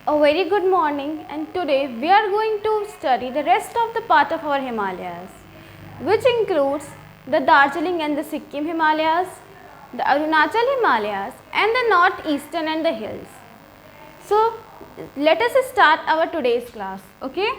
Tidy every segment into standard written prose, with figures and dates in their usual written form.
A very good morning, and today we are going to study the rest of the part of our Himalayas, which includes the Darjeeling and the Sikkim Himalayas, the Arunachal Himalayas and the northeastern and the hills. So let us start our today's class, okay?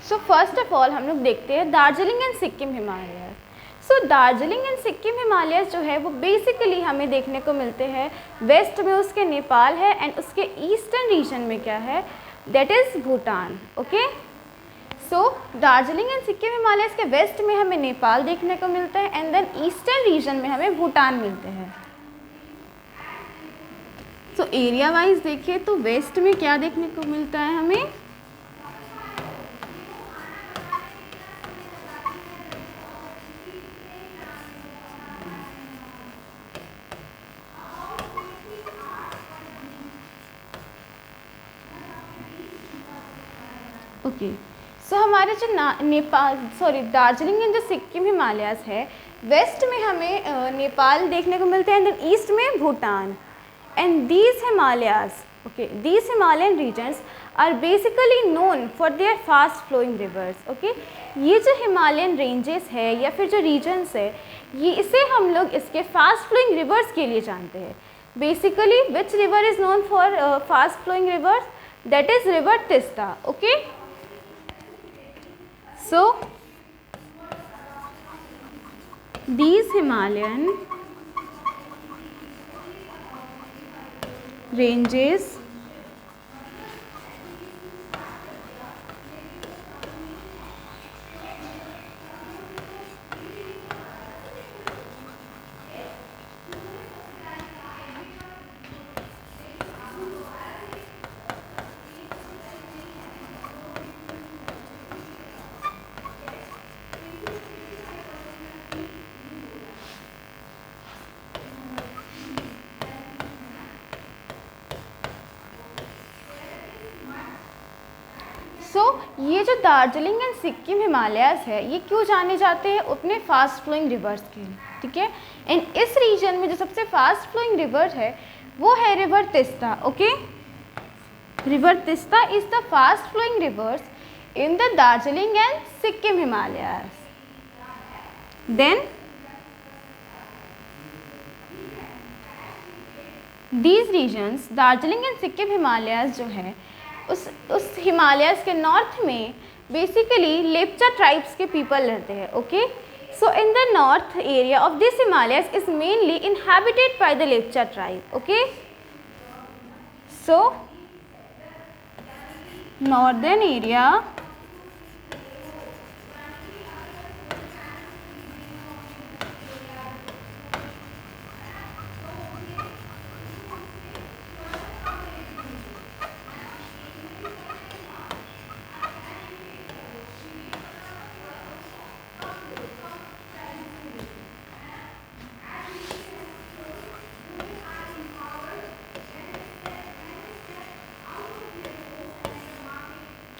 So first of all हम लोग देखते हैं Darjeeling and Sikkim Himalaya. So Darjeeling and Sikkim Himalaya जो है वो basically हमें देखने को मिलते हैं वेस्ट में उसके नेपाल है एंड उसके ईस्टर्न रीजन में क्या है, that is Bhutan. Okay, so Darjeeling and Sikkim Himalaya के वेस्ट में हमें नेपाल देखने को मिलता है एंड देन ईस्टर्न रीजन में हमें भूटान मिलते हैं। सो एरिया वाइज देखिए तो वेस्ट में क्या देखने को मिलता है हमें, ओके सो हमारे जो दार्जिलिंग एंड जो सिक्किम हिमालयाज है वेस्ट में हमें नेपाल देखने को मिलते हैं एंड ईस्ट में Bhutan. And these Himalayas, okay, these Himalayan regions are basically known for their fast flowing rivers. Okay, ये जो हिमालयन रेंजेस है या फिर जो रीजन्स है ये इसे हम लोग इसके फास्ट फ्लोइंग रिवर्स के लिए जानते हैं। Basically which river is known for fast flowing rivers, that is river Teesta. Okay, so these Himalayan ranges ये जो दार्जिलिंग एंड सिक्किम हिमालयाज है ये क्यों जाने जाते हैं अपने फास्ट फ्लोइंग रिवर्स के लिए, ठीक है। एंड इस रीजन में जो सबसे फास्ट फ्लोइंग रिवर है वो है river Teesta. Okay, river Teesta is the fast flowing rivers in the Darjeeling and Sikkim Himalayas. Then these regions Darjeeling and Sikkim Himalayas जो है उस हिमालयाज के नॉर्थ में बेसिकली लेप्चा ट्राइब्स के पीपल रहते हैं। Okay, so in the north area of this Himalayas is mainly inhabited by the Lepcha tribe. Okay, so northern area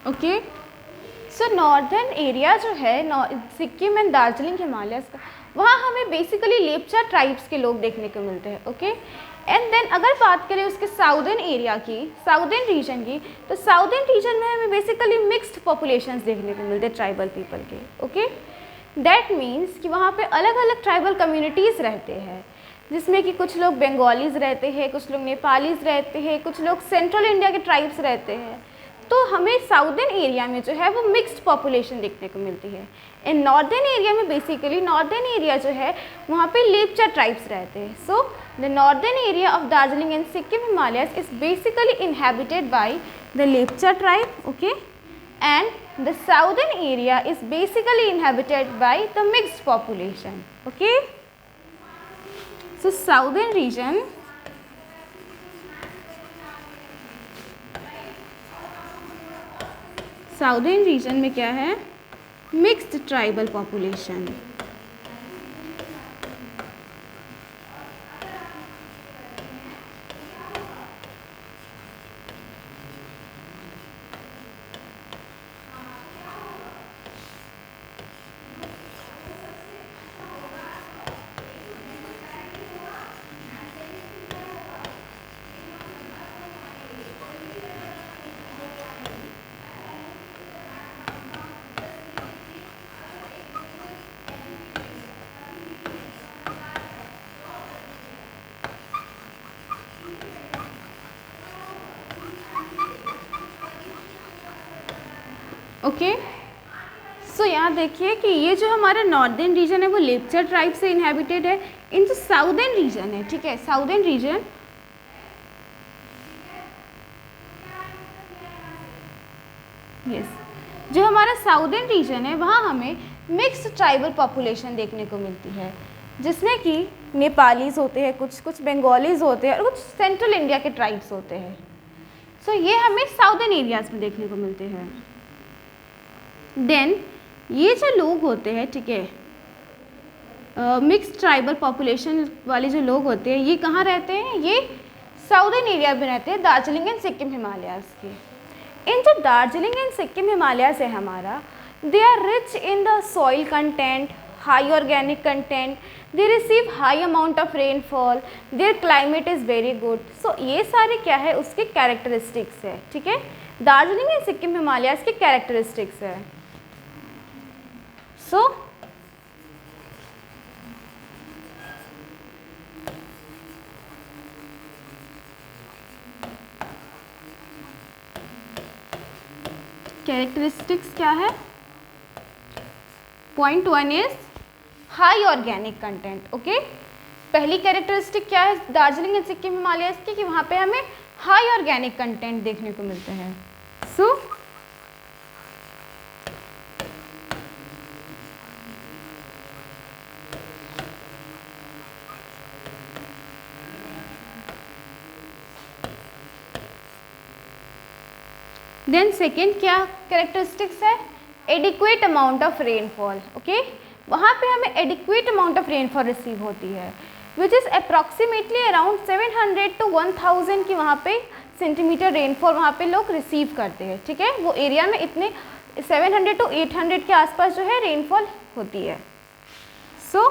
okay, so northern area जो है सिक्किम एंड दार्जिलिंग हिमालयस का, वहाँ हमें बेसिकली लेप्चा ट्राइब्स के लोग देखने को मिलते हैं। ओके, एंड देन अगर बात करें उसके साउदर्न एरिया की, साउदर्न रीजन की, तो साउदर्न रीजन में हमें बेसिकली मिक्स्ड पॉपुलेशंस देखने को मिलते हैं ट्राइबल पीपल के। ओके, दैट मीन्स कि वहाँ पे अलग अलग ट्राइबल कम्युनिटीज़ रहते हैं जिसमें कि कुछ लोग बंगालीज रहते हैं, कुछ लोग नेपालीज रहते हैं, कुछ लोग सेंट्रल इंडिया के ट्राइब्स रहते हैं। तो हमें साउदर्न एरिया में जो है वो मिक्स्ड पॉपुलेशन देखने को मिलती है। इन नॉर्दर्न एरिया में बेसिकली नॉर्दर्न एरिया जो है वहाँ पे लेप्चा ट्राइब्स रहते हैं। So the northern area of Darjeeling and Sikkim Himalayas is basically inhabited bye the Lepcha tribe. Okay, and the southern area is basically inhabited by the mixed population. Okay, so southern region southern region में क्या है, mixed tribal population. Okay, सो यहाँ देखिए कि ये जो हमारा northern region है वो लेप्चा ट्राइब से इनहेबिटेड है। इन जो साउदर्न रीजन है, ठीक है, साउदर्न रीजन जो हमारा साउदर्न रीजन है वहाँ हमें मिक्स्ड ट्राइबल पॉपुलेशन देखने को मिलती है, जिसमें कि नेपालीज होते हैं, कुछ बंगालीज होते हैं और कुछ सेंट्रल इंडिया के ट्राइब्स होते हैं। सो ये हमें साउदर्न एरियाज में देखने को मिलते हैं। देन ये जो लोग होते हैं, ठीक है, मिक्स्ड ट्राइबल पॉपुलेशन वाले जो लोग होते हैं, ये कहाँ रहते हैं, ये साउदर्न एरिया में रहते हैं, दार्जिलिंग एंड सिक्किम हिमालयाज के। इन जो दार्जिलिंग एंड सिक्किम हिमालयाज है हमारा, they are rich in the soil content, high organic content, they receive high amount of rainfall, their climate is very good. So ये सारे क्या है, उसके कैरेक्टरिस्टिक्स है, ठीक है, दार्जिलिंग एंड सिक्किम हिमालयाज के कैरेक्टरिस्टिक्स है। सो कैरेक्टरिस्टिक्स क्या है, point 1 is high organic content. Okay, पहली कैरेक्टरिस्टिक क्या है दार्जिलिंग एंड सिक्किम हिमालयाज की, कि वहाँ पे हमें हाई ऑर्गेनिक कंटेंट देखने को मिलते हैं। सो देन सेकेंड क्या कैरेक्टरिस्टिक्स है, adequate amount of rainfall. Okay, वहाँ पे हमें adequate amount of rainfall receive होती है, which is approximately around 700 to 1000 की वहाँ पे सेंटीमीटर रेनफॉल वहाँ पे लोग रिसीव करते हैं, ठीक है, वो एरिया में इतने 700 to 800 के आसपास जो है रेनफॉल होती है। सो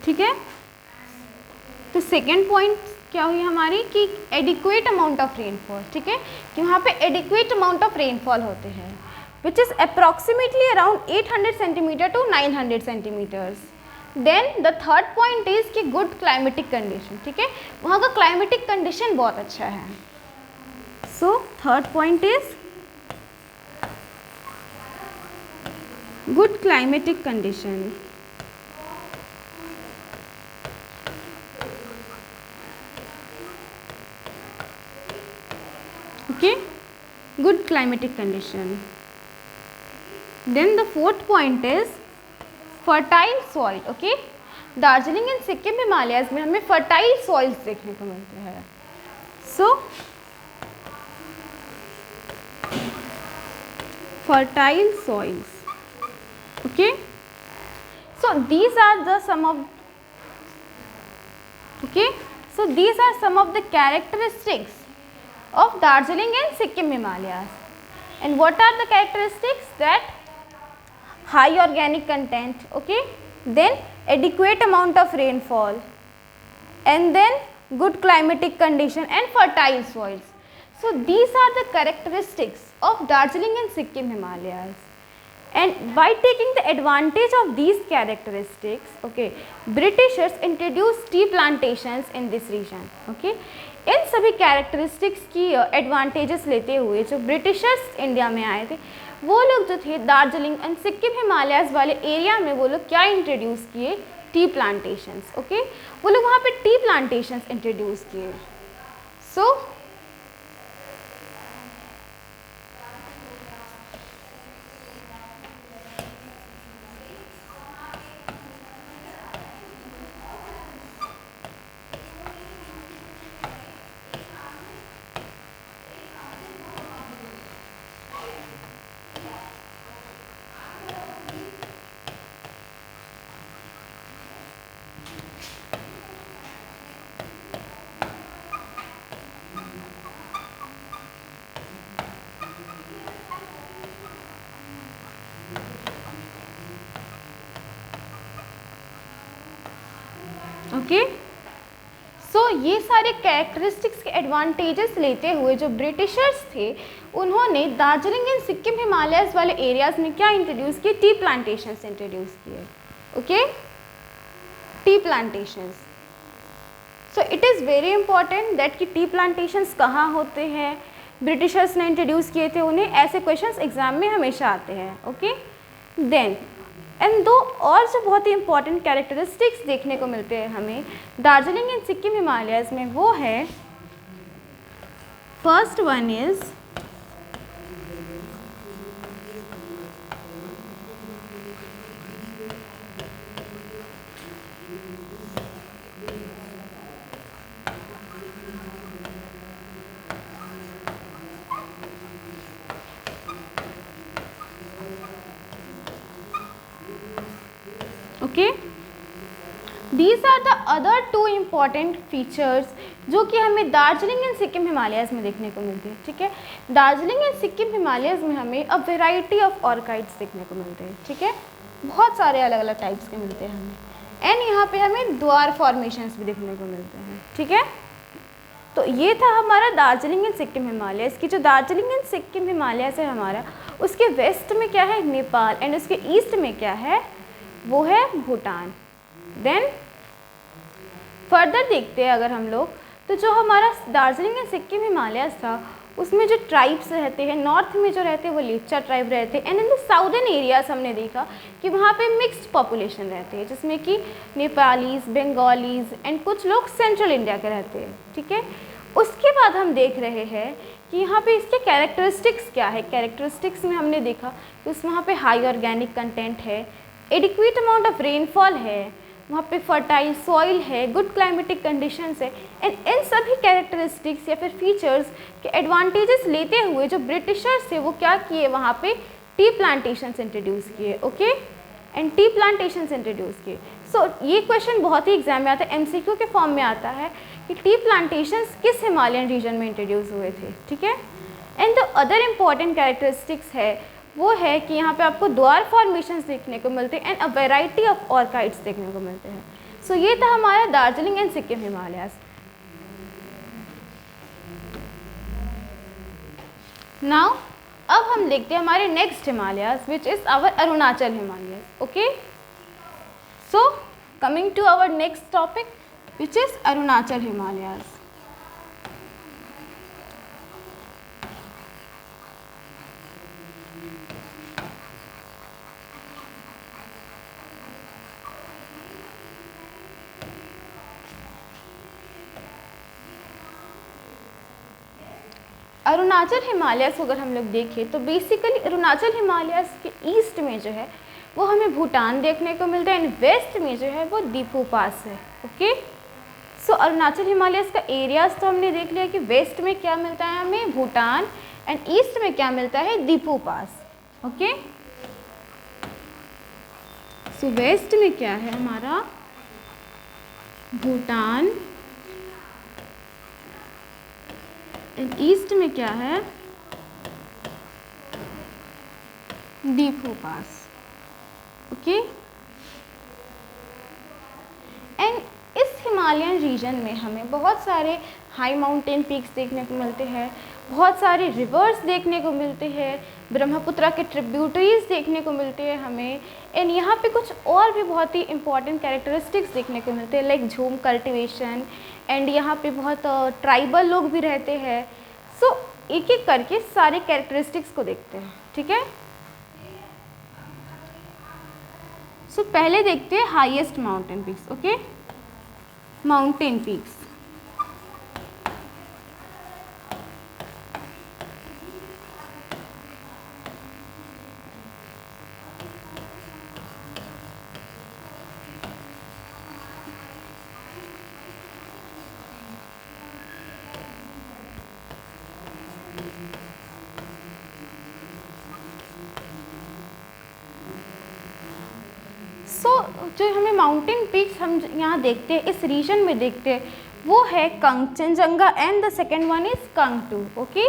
ठीक है, तो सेकेंड पॉइंट क्या हुई हमारी कि एडिक्वेट अमाउंट ऑफ रेनफॉल, ठीक है, कि वहाँ पे एडिक्वेट अमाउंट ऑफ रेनफॉल होते हैं, which is approximately around 800 centimetre to 900 centimetres. Then the third point is कि गुड क्लाइमेटिक कंडीशन, ठीक है, वहाँ का क्लाइमेटिक कंडीशन बहुत अच्छा है। So third point is good climatic condition. Okay, good climatic condition. Then the fourth point is fertile soil. Okay, Darjeeling and Sikkim Himalayas में हमें फर्टाइल सॉइल्स देखने को मिलते हैं। सो fertile soils. Okay, so these are the some of the characteristics of Darjeeling and Sikkim Himalayas. And what are the characteristics? That high organic content, okay, then adequate amount of rainfall, and then good climatic condition and fertile soils. So these are the characteristics of Darjeeling and Sikkim Himalayas. And by taking the advantage of these characteristics, okay, Britishers introduced tea plantations in this region. Okay, इन सभी characteristics की advantages लेते हुए जो Britishers India में आए थे, वो लोग जो थे दार्जिलिंग एंड सिक्किम हिमालयाज़ वाले एरिया में वो लोग क्या इंट्रोड्यूस किए, टी प्लांटेशंस। ओके, वो लोग वहाँ पे टी प्लांटेशंस इंट्रोड्यूस किए। सो ओके, सो ये सारे कैरेक्टरिस्टिक्स के एडवांटेजेस लेते हुए जो ब्रिटिशर्स थे, उन्होंने दार्जिलिंग एंड सिक्किम हिमालयाज़ वाले एरियाज़ में क्या इंट्रोड्यूस किए, टी प्लांटेशंस इंट्रोड्यूस किए। Okay, T plantations. So it is very important that कि टी प्लांटेशंस कहाँ होते हैं, ब्रिटिशर्स ने इंट्रोड्यूस किए थे उन्हें, ऐसे क्वेश्चंस एग्जाम में हमेशा आते हैं। ओके, देन एंड दो और जो बहुत ही इंपॉर्टेंट कैरेक्टरिस्टिक्स देखने को मिलते हैं हमें दार्जिलिंग एंड सिक्किम हिमालयाज़ में, वो है first one is okay, these are the other two important features जो कि हमें दार्जिलिंग एंड सिक्किम हिमालयाज़ में देखने को मिलती है। ठीक है, दार्जिलिंग एंड सिक्किम हिमालयाज़ में हमें अ वेराइटी ऑफ ऑर्किड्स देखने को मिलते हैं। ठीक है, बहुत सारे अलग अलग टाइप्स के मिलते हैं हमें, एंड यहाँ पे हमें द्वार फॉर्मेशंस भी देखने को मिलते हैं। ठीक है, तो ये था हमारा दार्जिलिंग एंड सिक्किम हिमालयाज़ की। जो दार्जिलिंग एंड सिक्किम हिमालयाज़ है हमारा, उसके वेस्ट में क्या है, नेपाल, एंड उसके ईस्ट में क्या है, वो है भूटान। देन फर्दर देखते हैं अगर हम लोग, तो जो हमारा दार्जिलिंग एंड सिक्किम हिमालयाज़ था, उसमें जो ट्राइब्स रहते हैं, नॉर्थ में जो रहते हैं वो लेप्चा ट्राइब रहते हैं, and in the southern areas हमने देखा कि वहाँ पे मिक्स्ड पॉपुलेशन रहते हैं, जिसमें कि नेपालीज, बंगालीज एंड कुछ लोग सेंट्रल इंडिया के रहते हैं। ठीक है, उसके बाद हम देख रहे हैं कि यहाँ पे इसके कैरेक्टरिस्टिक्स क्या है। कैरेक्टरिस्टिक्स में हमने देखा कि उस वहाँ पे हाई ऑर्गेनिक कंटेंट है, एडिक्वेट अमाउंट ऑफ रेनफॉल है, वहाँ पे फर्टाइल सॉइल है, गुड क्लाइमेटिक कंडीशंस है, एंड इन सभी कैरेक्टरिस्टिक्स या फिर फीचर्स के एडवांटेजेस लेते हुए जो ब्रिटिशर्स थे वो क्या किए, वहाँ पे टी प्लांटेशंस इंट्रोड्यूस किए। Okay, and T plantations introduce किए। सो ये क्वेश्चन बहुत ही एग्जाम में आता है, एमसीक्यू के फॉर्म में आता है कि टी प्लांटेशंस किस हिमालयन रीजन में इंट्रोड्यूस हुए थे। ठीक है, and the other important characteristics है वो है कि यहाँ पे आपको द्वार फॉर्मेशंस देखने को मिलते हैं and a variety of orchids देखने को मिलते हैं। सो ये था हमारा Darjeeling and Sikkim Himalayas. Now अब हम देखते हैं हमारे next Himalayas which is our Arunachal Himalayas. Okay, so coming to our next topic which is Arunachal Himalayas. Arunachal Himalayas को अगर हम लोग देखें तो बेसिकली अरुणाचल हिमालयाज़ के ईस्ट में जो है वो हमें भूटान देखने को मिलता है, एंड वेस्ट में जो है वो दीपू पास है। ओके, सो अरुणाचल हिमालयाज़ का एरियाज तो हमने देख लिया कि वेस्ट में क्या मिलता है हमें, भूटान, एंड ईस्ट में क्या मिलता है, दीपू पास। ओके, सो वेस्ट में क्या है हमारा, भूटान, एंड ईस्ट में क्या है, दीपू पास। ओके, एंड इस हिमालयन रीजन में हमें बहुत सारे हाई माउंटेन पीक्स देखने को मिलते हैं, बहुत सारे रिवर्स देखने को मिलते हैं, ब्रह्मपुत्र के ट्रिब्यूटरीज देखने को मिलते हैं हमें। एंड यहाँ पे कुछ और भी बहुत ही इंपॉर्टेंट कैरेक्टरिस्टिक्स देखने को मिलते हैं, लाइक झूम कल्टिवेशन, एंड यहाँ पे बहुत ट्राइबल लोग भी रहते हैं। सो एक एक करके सारे कैरेक्टरिस्टिक्स को देखते हैं, ठीक है। सो पहले देखते हैं highest mountain peaks, okay. Mountain peaks, जो हमें माउंटेन पीक्स हम यहाँ देखते हैं, इस रीजन में देखते हैं, वो है Kanchenjunga and the second one is Kangto, okay.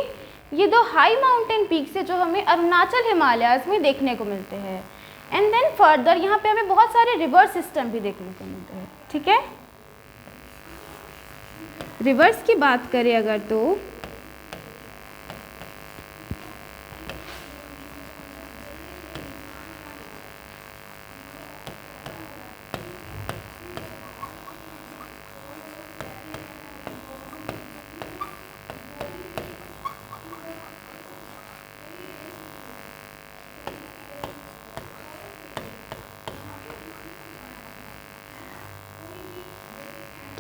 ये दो हाई माउंटेन पीक्स है जो हमें अरुणाचल हिमालयाज में देखने को मिलते हैं। एंड देन फर्दर यहाँ पे हमें बहुत सारे रिवर सिस्टम भी देखने को मिलते हैं, ठीक है। रिवर्स की बात करें अगर तो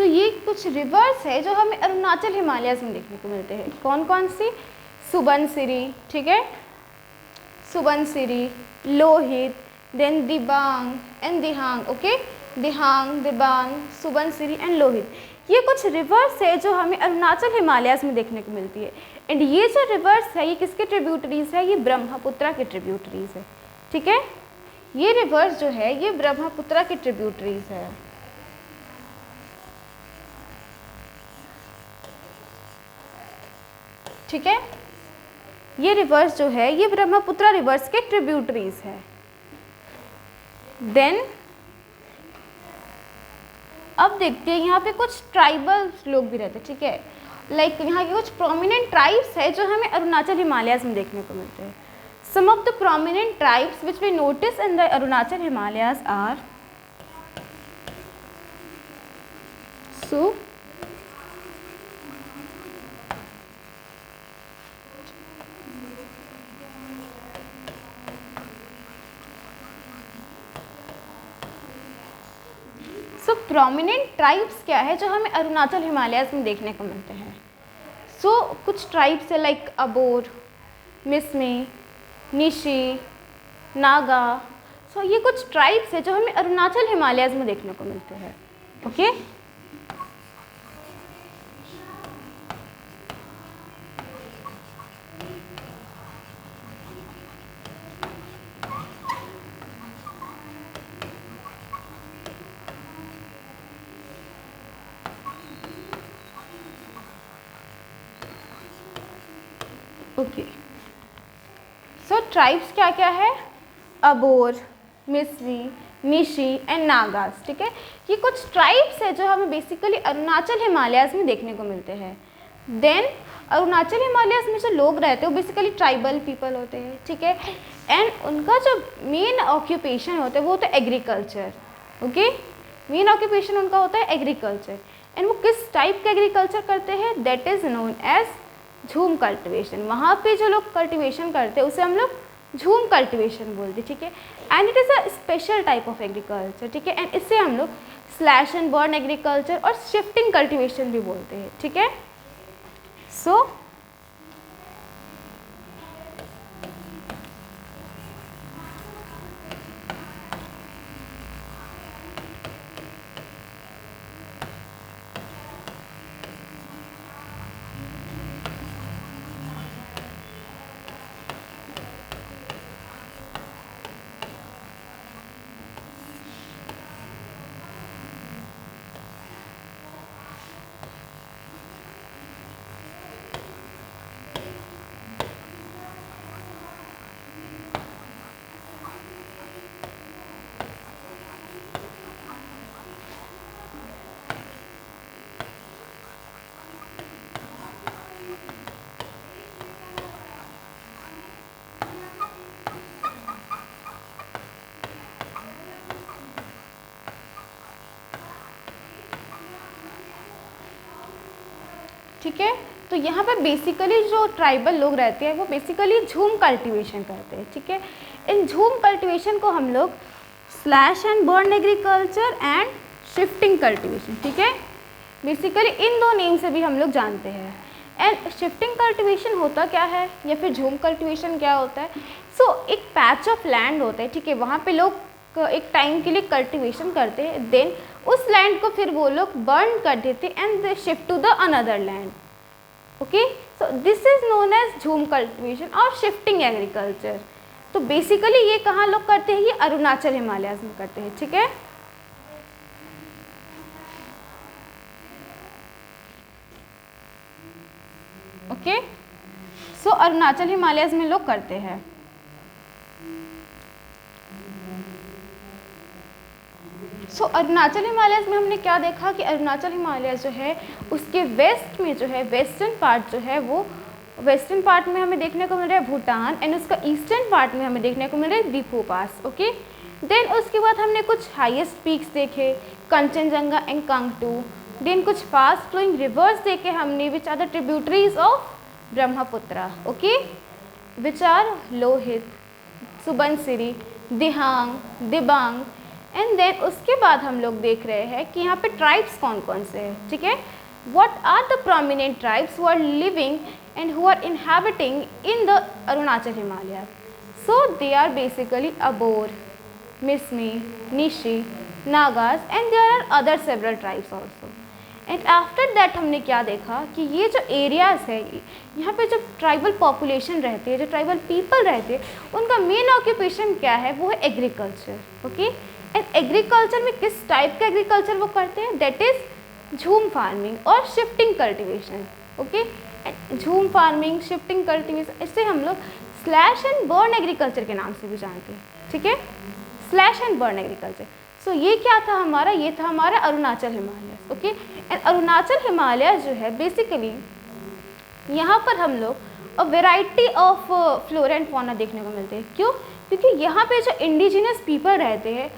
ये कुछ रिवर्स है जो हमें अरुणाचल हिमालयाज में देखने को मिलते हैं। कौन कौन सी? सुबनसिरी, ठीक है, Subansiri, Lohit, then Dibang and Dihang, okay. Dihang, Dibang, Subansiri and Lohit, ये कुछ रिवर्स है जो हमें अरुणाचल हिमालयाज में देखने को मिलती है। एंड ये जो रिवर्स है ये किसके ट्रिब्यूटरीज है? ये ब्रह्मपुत्र के ट्रिब्यूटरीज है, ठीक है। ये रिवर्स जो है ये ब्रह्मपुत्र के ट्रिब्यूटरीज है। ठीक है, ये रिवर्स जो है ये ब्रह्मपुत्र रिवर्स के ट्रिब्यूटरीज है। देन अब देखते हैं यहाँ पे कुछ ट्राइबल लोग भी रहते हैं, ठीक है। लाइक यहाँ के कुछ प्रोमिनेंट ट्राइब्स है जो हमें अरुणाचल हिमालयाज में देखने को मिलते हैं। Some of the prominent tribes which we notice in the Arunachal Himalayas are prominent tribes क्या है जो हमें अरुणाचल हिमालयाज में देखने को मिलते हैं। कुछ ट्राइब्स है लाइक अबोर, मिसमी, निशी, नागा। ये कुछ ट्राइब्स है जो हमें अरुणाचल हिमालयाज में देखने को मिलते हैं, ओके। ओके, ट्राइब्स क्या क्या है? अबोर, मिसरी, निशी एंड नागास, ठीक है। ये कुछ ट्राइब्स है जो हमें बेसिकली अरुणाचल हिमालयाज में देखने को मिलते हैं। देन अरुणाचल हिमालयाज में जो लोग रहते हैं वो बेसिकली ट्राइबल पीपल होते हैं, ठीक है। एंड उनका जो मेन ऑक्यूपेशन होता है वो होता है एग्रीकल्चर, ओके। मेन ऑक्यूपेशन उनका होता है एग्रीकल्चर। एंड वो किस टाइप का एग्रीकल्चर करते हैं? दैट इज नोन एज झूम कल्टिवेशन। वहाँ पे जो लोग कल्टिवेशन करते हैं उसे हम लोग झूम कल्टिवेशन बोलते हैं, ठीक है। And it is a special type of agriculture, ठीक है। एंड इसे हम लोग स्लैश एंड बर्न एग्रीकल्चर और शिफ्टिंग कल्टिवेशन भी बोलते हैं, ठीक है। ठीक है। तो यहाँ पे बेसिकली जो ट्राइबल लोग रहते हैं वो बेसिकली झूम कल्टीवेशन करते हैं, ठीक है। इन झूम कल्टीवेशन को हम लोग slash and burn agriculture and shifting cultivation, ठीक है, बेसिकली इन दो नेम से भी हम लोग जानते हैं। एंड शिफ्टिंग कल्टीवेशन होता क्या है या फिर झूम कल्टीवेशन क्या होता है? सो एक पैच ऑफ लैंड होता है, ठीक है, वहाँ पे लोग एक टाइम के लिए कल्टीवेशन करते हैं, देन उस लैंड को फिर वो लोग बर्न कर देते and they shift to the another land. Okay, so this is known as jhum cultivation और शिफ्टिंग एग्रीकल्चर। तो बेसिकली ये कहाँ लोग करते हैं? ये अरुणाचल हिमालयाज में करते हैं, ठीक है। ओके, सो अरुणाचल हिमालयाज में लोग करते हैं। सो अरुणाचल हिमालयस में हमने क्या देखा कि अरुणाचल हिमालय जो है उसके वेस्ट में जो है वेस्टर्न पार्ट जो है वो वेस्टर्न पार्ट में हमें देखने को मिल रहा है भूटान, एंड उसका ईस्टर्न पार्ट में हमें देखने को मिल रहा है दीपू पास। ओके, देन उसके बाद हमने कुछ हाईएस्ट पीक्स देखे, कंचनजंगा एंड कांगटू, देन कुछ फास्ट फ्लोइंग रिवर्स देखे हमने which are the tributaries of Brahmaputra, okay, which are Lohit, Subansiri, Dihang, Dibang. And then उसके बाद हम लोग देख रहे हैं कि यहाँ पे ट्राइब्स कौन कौन से हैं, ठीक है। What are the prominent tribes who are living and who are inhabiting in the Arunachal Himalaya? So they are basically Abor, Mishmi, Nishi, Nagas, and there are other several tribes also. And after that हमने क्या देखा कि ये जो एरियाज़ है यहाँ पे जो ट्राइबल पॉपुलेशन रहती है, जो ट्राइबल पीपल रहते हैं, उनका मेन ऑक्यूपेशन क्या है? वो है एग्रीकल्चर। ओके, एंड एग्रीकल्चर में किस टाइप का एग्रीकल्चर वो करते हैं? दैट इज झूम फार्मिंग और शिफ्टिंग कल्टीवेशन। ओके, झूम फार्मिंग, शिफ्टिंग कल्टीवेशन, इससे हम लोग स्लैश एंड बर्न एग्रीकल्चर के नाम से भी जानते हैं, ठीक है, स्लैश एंड बर्न एग्रीकल्चर। सो ये क्या था हमारा? ये था हमारा अरुणाचल हिमालय। ओके, एंड अरुणाचल हिमालय जो है बेसिकली यहाँ पर हम लोग variety of flora and fauna देखने को मिलते हैं। क्यों? क्योंकि यहाँ पे जो इंडिजिनस पीपल रहते हैं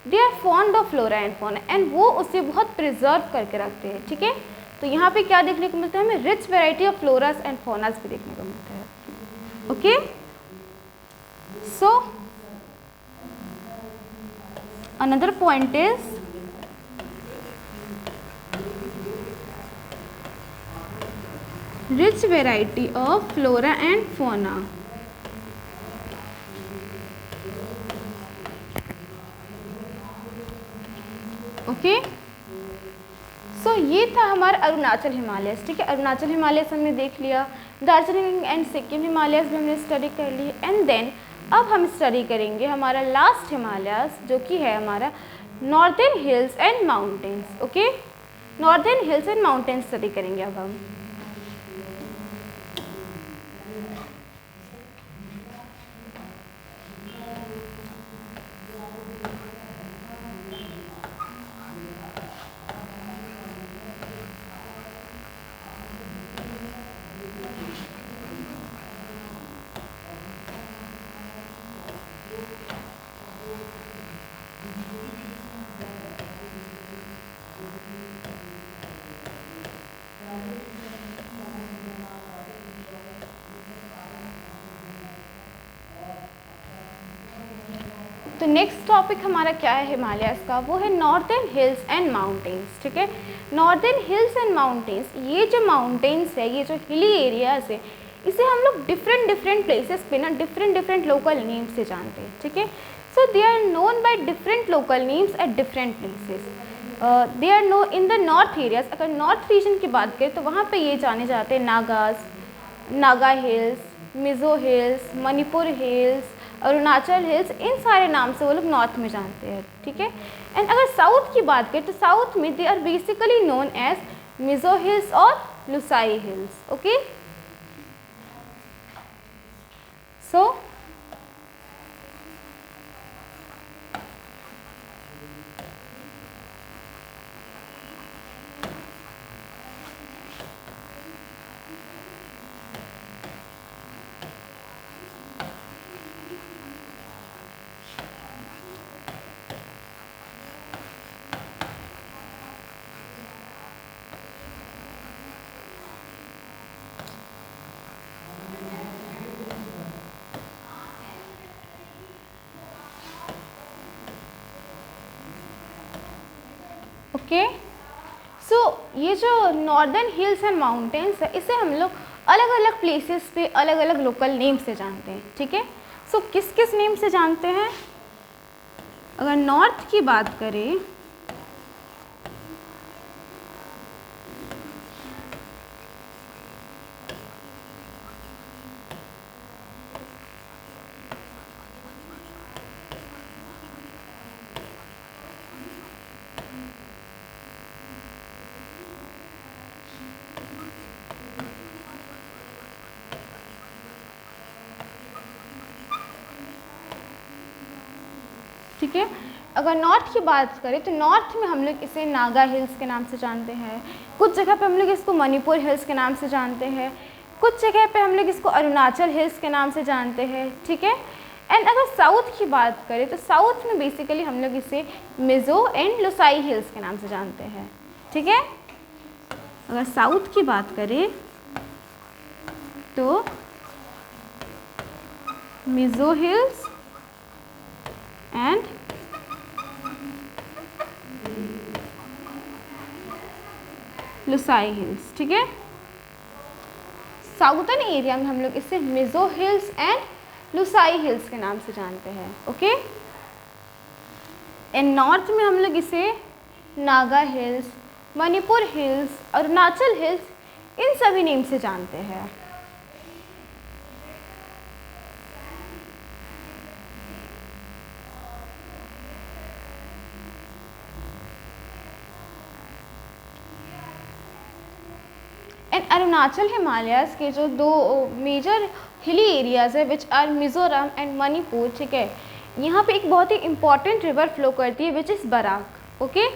they are fond of flora and fauna and वो उसे बहुत प्रिजर्व करके रखते हैं, ठीक है। तो यहाँ पे क्या देखने को मिलता है? हमें rich variety of floras and faunas भी देखने को मिलता है। Okay, so another point is rich variety of flora and fauna. Okay, so ये था हमारा अरुणाचल हिमालय, ठीक है। अरुणाचल हिमालय हमने देख लिया, दार्जिलिंग एंड सिक्किम हिमालय भी हमने स्टडी कर ली, एंड देन अब हम स्टडी करेंगे हमारा लास्ट हिमालयास जो कि है हमारा northern hills and mountains. Okay, northern hills and mountains study करेंगे अब हम। तो नेक्स्ट टॉपिक हमारा क्या है हिमालयास का? वो है नॉर्दर्न हिल्स एंड माउंटेन्स, ठीक है। नॉर्दर्न हिल्स एंड माउंटेन्स, ये जो माउंटेन्स है, ये जो हिली एरियाज है, इसे हम लोग डिफरेंट प्लेसेस पे ना डिफरेंट लोकल नेम्स से जानते हैं, ठीक है। So they are known by different local names at different places. They are known in the north areas. अगर नॉर्थ रीजन की बात करें तो वहाँ पे ये जाने जाते हैं Nagas, Naga hills, Mizo hills, Manipur hills, Arunachal hills, इन सारे नाम से वो लोग नॉर्थ में जानते हैं, ठीक है। एंड अगर साउथ की बात करें तो साउथ में they are basically known as Mizo hills और Lushai hills. Okay, so okay. So ये जो नॉर्दर्न हिल्स एंड माउंटेन्स है, इसे हम लोग अलग अलग प्लेसेस पे अलग अलग लोकल नेम से जानते हैं, ठीक है। सो किस किस नेम से जानते हैं? अगर नॉर्थ की बात करें ठीक है। अगर नॉर्थ की बात करें तो नॉर्थ में हम लोग इसे नागा हिल्स के नाम से जानते हैं, कुछ जगह पे हम लोग इसको मणिपुर हिल्स के नाम से जानते हैं, कुछ जगह पे हम लोग इसको अरुणाचल हिल्स के नाम से जानते हैं, ठीक है। एंड अगर साउथ की बात करें तो साउथ में बेसिकली हम लोग इसे मिज़ो एंड लोसाई हिल्स के नाम से जानते हैं, ठीक है। अगर साउथ की बात करें तो Mizo hills and loci hills, ठीक है। साउथर्न एरिया में हम लोग इसे Mizo hills and loci hills के नाम से जानते हैं, ओके। एंड नॉर्थ में हम लोग इसे Naga hills, Manipur hills, Arunachal hills, इन सभी नेम से जानते हैं। एंड अरुणाचल हिमालयाज़ के जो दो मेजर हिली एरियाज़ है which are Mizoram and Manipur, ठीक है। यहाँ पे एक बहुत ही इम्पॉर्टेंट रिवर फ्लो करती है which is Barak, okay.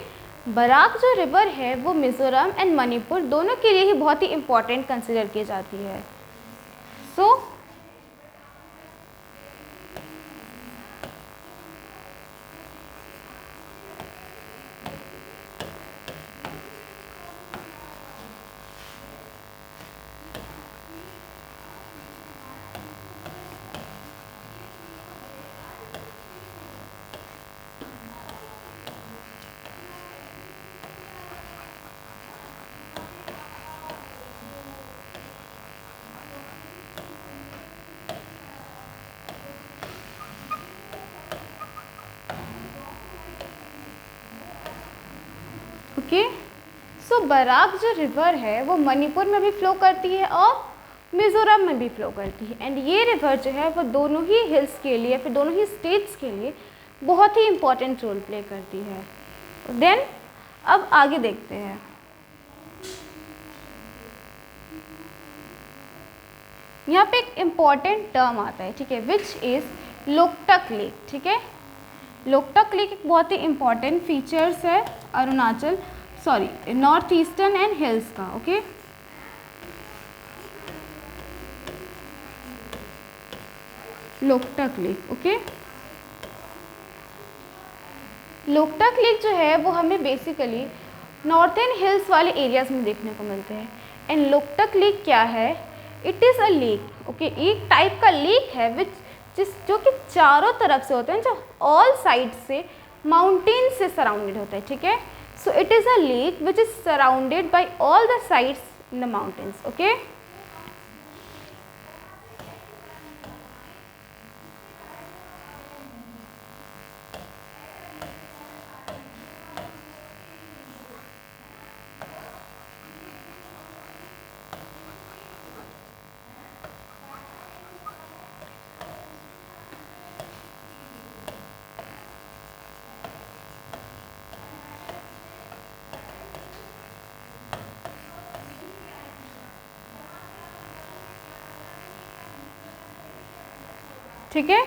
Barak जो रिवर है वो मिज़ोरम एंड मणिपुर दोनों के लिए ही बहुत ही इम्पॉर्टेंट कंसिडर की जाती है। So okay. सो बराक जो रिवर है वो मणिपुर में भी फ्लो करती है और मिज़ोरम में भी फ्लो करती है। एंड ये रिवर जो है वो दोनों ही हिल्स के लिए, फिर दोनों ही स्टेट्स के लिए बहुत ही इम्पॉर्टेंट रोल प्ले करती है। देन अब आगे देखते हैं। यहाँ पे एक इम्पॉर्टेंट टर्म आता है, ठीक है, विच इज़ लोकटक लेक, ठीक है। लोकटक लेक एक बहुत ही इम्पॉर्टेंट फीचर्स है Arunachal north eastern and hills का, okay. Loktak lake, okay. Loktak lake जो है वो हमें बेसिकली नॉर्थर्न हिल्स वाले एरियाज में देखने को मिलते हैं। एंड लोकटक लेक क्या है? It is a lake, okay. एक टाइप का लेक है जो कि चारों तरफ से होते हैं, जो ऑल साइड से माउंटेन से सराउंडेड होता है, ठीक है। So it is a lake which is surrounded by all the sides in the mountains, okay. ठीक है।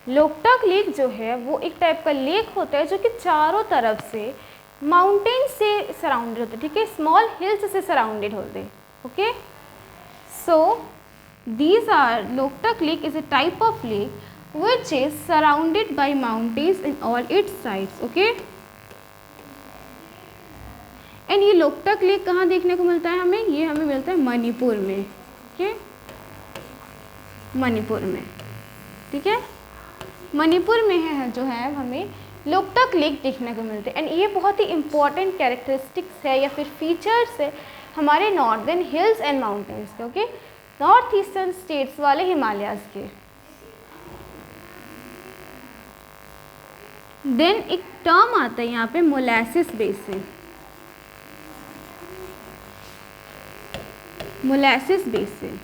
लोकटक लेक जो है वो एक टाइप का लेक होता है जो कि चारों तरफ से माउंटेन से सराउंडेड होते हैं, ठीक है, स्मॉल हिल्स से सराउंडेड होते हैं, okay. So these are Loktak lake is a type of lake which is surrounded by mountains in all its sides, okay. And ये लोकटक लेक कहाँ देखने को मिलता है हमें? ये हमें मिलता है मणिपुर में, ओके, मणिपुर में, ठीक है। मणिपुर में है जो है हमें लोकटक लेक देखने को मिलते हैं। एंड ये बहुत ही इंपॉर्टेंट कैरेक्टरिस्टिक्स है या फिर फीचर्स है हमारे नॉर्दर्न हिल्स एंड माउंटेन्स के, ओके, नॉर्थ ईस्टर्न स्टेट्स वाले हिमालयाज के। देन एक टर्म आता है यहाँ पे molasses basin. Molasses basin,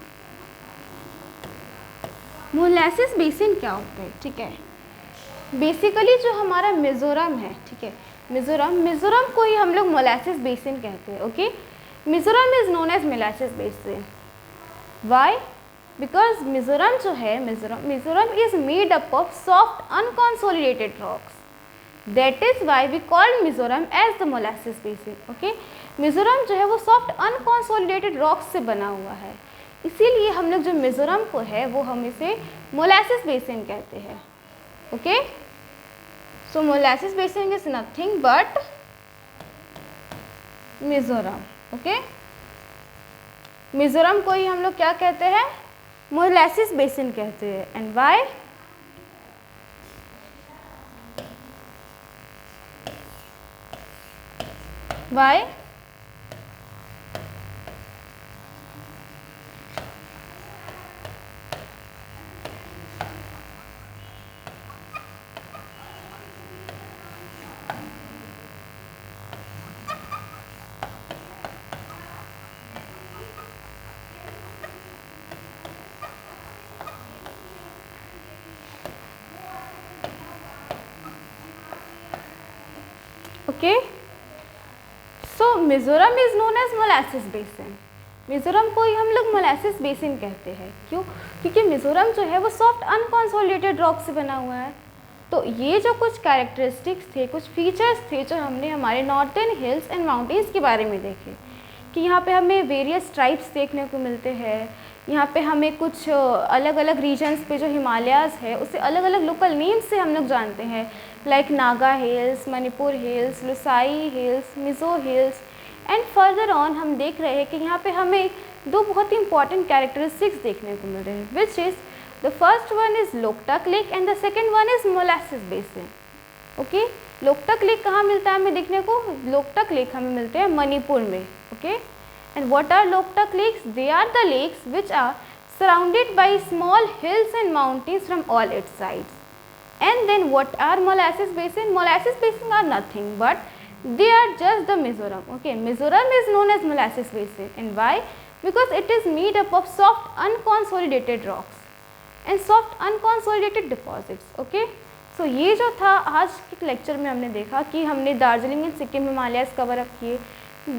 molasses basin क्या होता है, ठीक है, बेसिकली जो हमारा मिज़ोरम है, ठीक है, मिज़ोरम को ही हम लोग मोलासिस बेसिन कहते हैं, okay. Mizoram is known as molasses basin. Why? Because Mizoram जो है, Mizoram is made up of soft unconsolidated rocks, that is why we called Mizoram as the molasses basin, okay. Mizoram जो है वो सॉफ्ट अनकॉन्सोलिडेटेड रॉक्स से बना हुआ है, इसीलिए हम लोग जो मिज़ोरम को है वो हम इसे मोलासिस बेसिन कहते हैं, okay. So molasses basin is nothing but Mizoram, okay. Mizoram को ही हम लोग क्या कहते हैं, मोलासिस बेसिन कहते हैं। And why? Why? Okay, so Mizoram is known as molasses basin. Mizoram को ही हम लोग मोलासिस बेसिन कहते हैं, क्यों? क्योंकि मिज़ोरम जो है वो सॉफ्ट अनकॉन्सोलिडेटेड रॉक से बना हुआ है। तो ये जो कुछ कैरेक्टरिस्टिक्स थे, कुछ फीचर्स थे जो हमने हमारे नॉर्थर्न हिल्स एंड माउंटेन्स के बारे में देखे, कि यहाँ पे हमें वेरियस ट्राइब्स देखने को मिलते हैं, यहाँ पे हमें कुछ अलग अलग रीजन्स पे जो हिमालयाज़ है उसे अलग अलग लोकल नेम्स से हम लोग जानते हैं, like Naga hills, Manipur hills, Lushai hills, Mizo hills. And further on हम देख रहे हैं कि यहाँ पे हमें दो बहुत ही इंपॉर्टेंट कैरेक्टरिस्टिक्स देखने को मिल रहे हैं, which is the first one is Loktak lake and the second one is molasses basin, okay. Loktak lake कहाँ मिलता है हमें देखने को? लोकटक लेक हमें मिलते हैं मणिपुर में, okay. And what are Loktak lakes? They are the lakes which are surrounded by small hills and mountains from all its sides. And then what are molasses basin? Molasses basin are nothing but they are just the Mizoram. Okay, Mizoram is known as molasses basin. And why? Because it is made up of soft unconsolidated rocks and soft unconsolidated deposits. Okay, so ये जो था आज के lecture में हमने देखा कि हमने Darjeeling and Sikkim Himalayas cover up किए,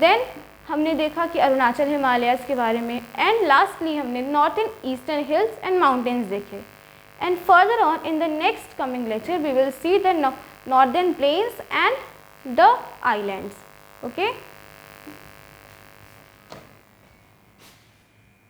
देन हमने देखा कि अरुणाचल हिमालयाज़ के बारे में, एंड लास्टली हमने northern eastern hills and mountains देखे। And further on in the next coming lecture we will see the northern plains and the islands, okay.